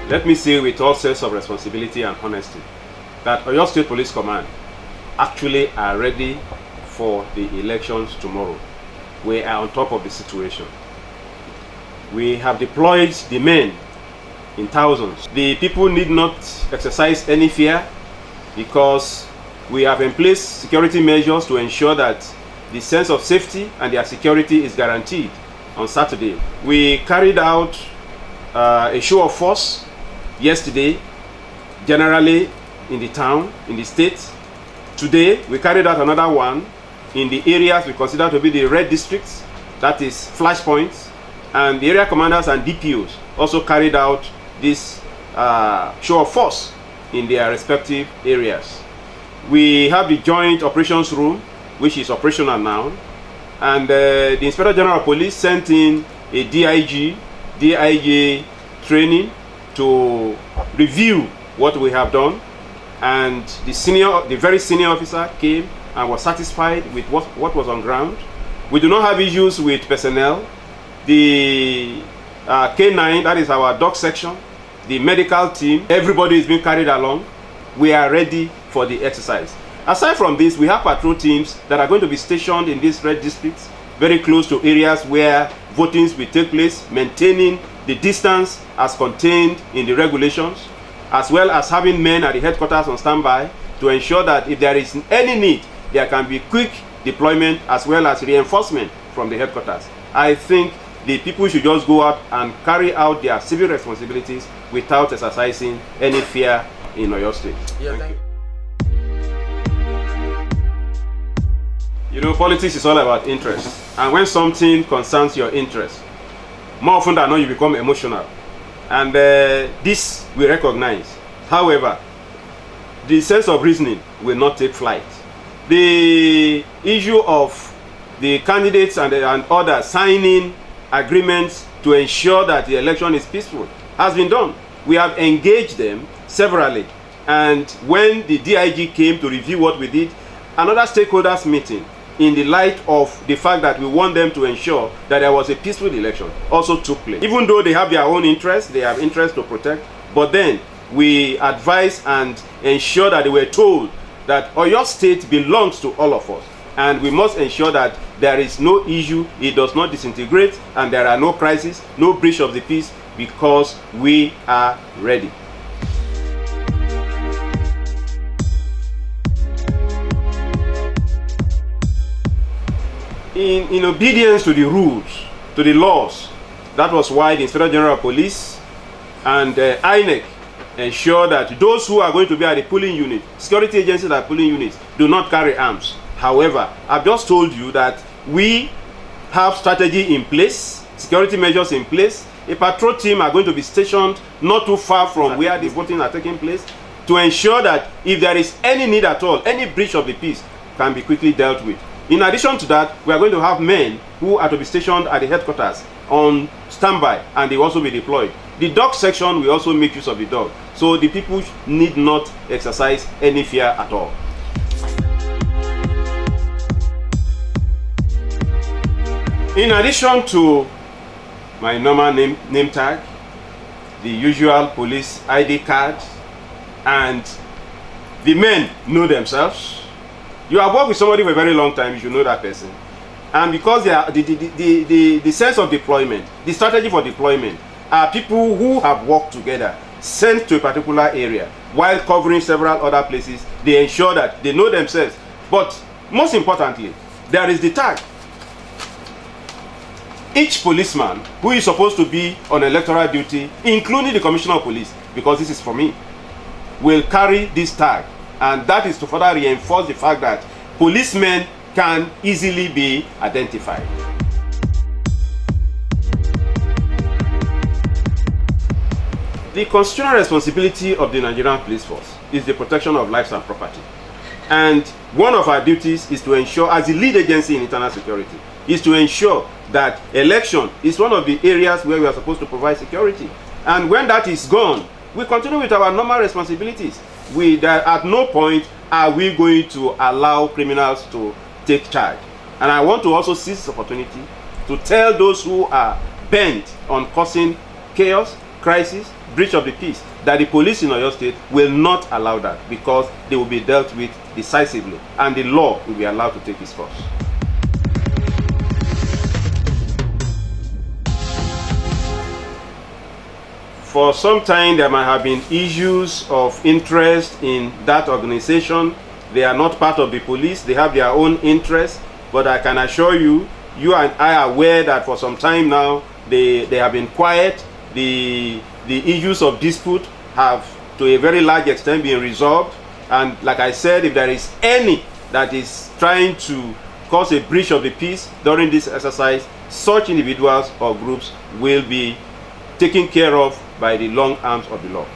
Let me say with all sense of responsibility and honesty that Oyo State Police Command actually are ready for the elections tomorrow. We are on top of the situation. We have deployed the men in thousands. The people need not exercise any fear because we have in place security measures to ensure that the sense of safety and their security is guaranteed. On Saturday, we carried out a show of force yesterday, generally in the town, in the state. Today, we carried out another one in the areas we consider to be the red districts, that is flashpoints, and the area commanders and DPOs also carried out this show of force in their respective areas. We have the joint operations room, which is operational now, and the Inspector General of Police sent in a DIJ training to review what we have done, and the very senior officer came and was satisfied with what was on ground. We do not have issues with personnel. The K9, that is our dog section, the medical team, everybody is being carried along. We are ready for the exercise. Aside from this, we have patrol teams that are going to be stationed in these red districts, very close to areas where votings will take place, maintaining the distance as contained in the regulations, as well as having men at the headquarters on standby to ensure that if there is any need, there can be quick deployment as well as reinforcement from the headquarters. I think the people should just go out and carry out their civil responsibilities without exercising any fear in Oyo State. Yeah, thank you. You know, politics is all about interest, and when something concerns your interest, more often than not you become emotional, and this we recognize. However, the sense of reasoning will not take flight. The issue of the candidates and others signing agreements to ensure that the election is peaceful has been done. We have engaged them severally, and when the DIG came to review what we did, another stakeholders meeting in the light of the fact that we want them to ensure that there was a peaceful election also took place. Even though they have their own interests, they have interests to protect, but then we advise and ensure that they were told that Oyo State belongs to all of us, and we must ensure that there is no issue, it does not disintegrate, and there are no crises, no breach of the peace, because we are ready. In obedience to the rules, to the laws, that was why the Inspector General of Police and INEC ensure that those who are going to be at the polling unit, security agencies at polling units, do not carry arms. However, I've just told you that we have strategy in place, security measures in place. A patrol team are going to be stationed not too far from where the voting are taking place to ensure that if there is any need at all, any breach of the peace can be quickly dealt with. In addition to that, we are going to have men who are to be stationed at the headquarters on standby, and they will also be deployed. The dog section will also make use of the dog, so the people need not exercise any fear at all. In addition to my normal name tag, the usual police ID card, and the men know themselves. You have worked with somebody for a very long time, you should know that person. And because they are, the sense of deployment, the strategy for deployment, are people who have worked together, sent to a particular area, while covering several other places. They ensure that they know themselves. But most importantly, there is the tag. Each policeman who is supposed to be on electoral duty, including the Commissioner of Police, because this is for me, will carry this tag. And that is to further reinforce the fact that policemen can easily be identified. The constitutional responsibility of the Nigerian Police Force is the protection of lives and property. And one of our duties is to ensure, as the lead agency in internal security, is to ensure that election is one of the areas where we are supposed to provide security. And when that is gone, we continue with our normal responsibilities. At no point are we going to allow criminals to take charge. And I want to also seize this opportunity to tell those who are bent on causing chaos, crisis, breach of the peace, that the police in Oyo State will not allow that, because they will be dealt with decisively and the law will be allowed to take its course. For some time, there might have been issues of interest in that organization. They are not part of the police. They have their own interests. But I can assure you, you and I are aware that for some time now, they have been quiet. The issues of dispute have, to a very large extent, been resolved. And like I said, if there is any that is trying to cause a breach of the peace during this exercise, such individuals or groups will be taken care of by the long arms of the law.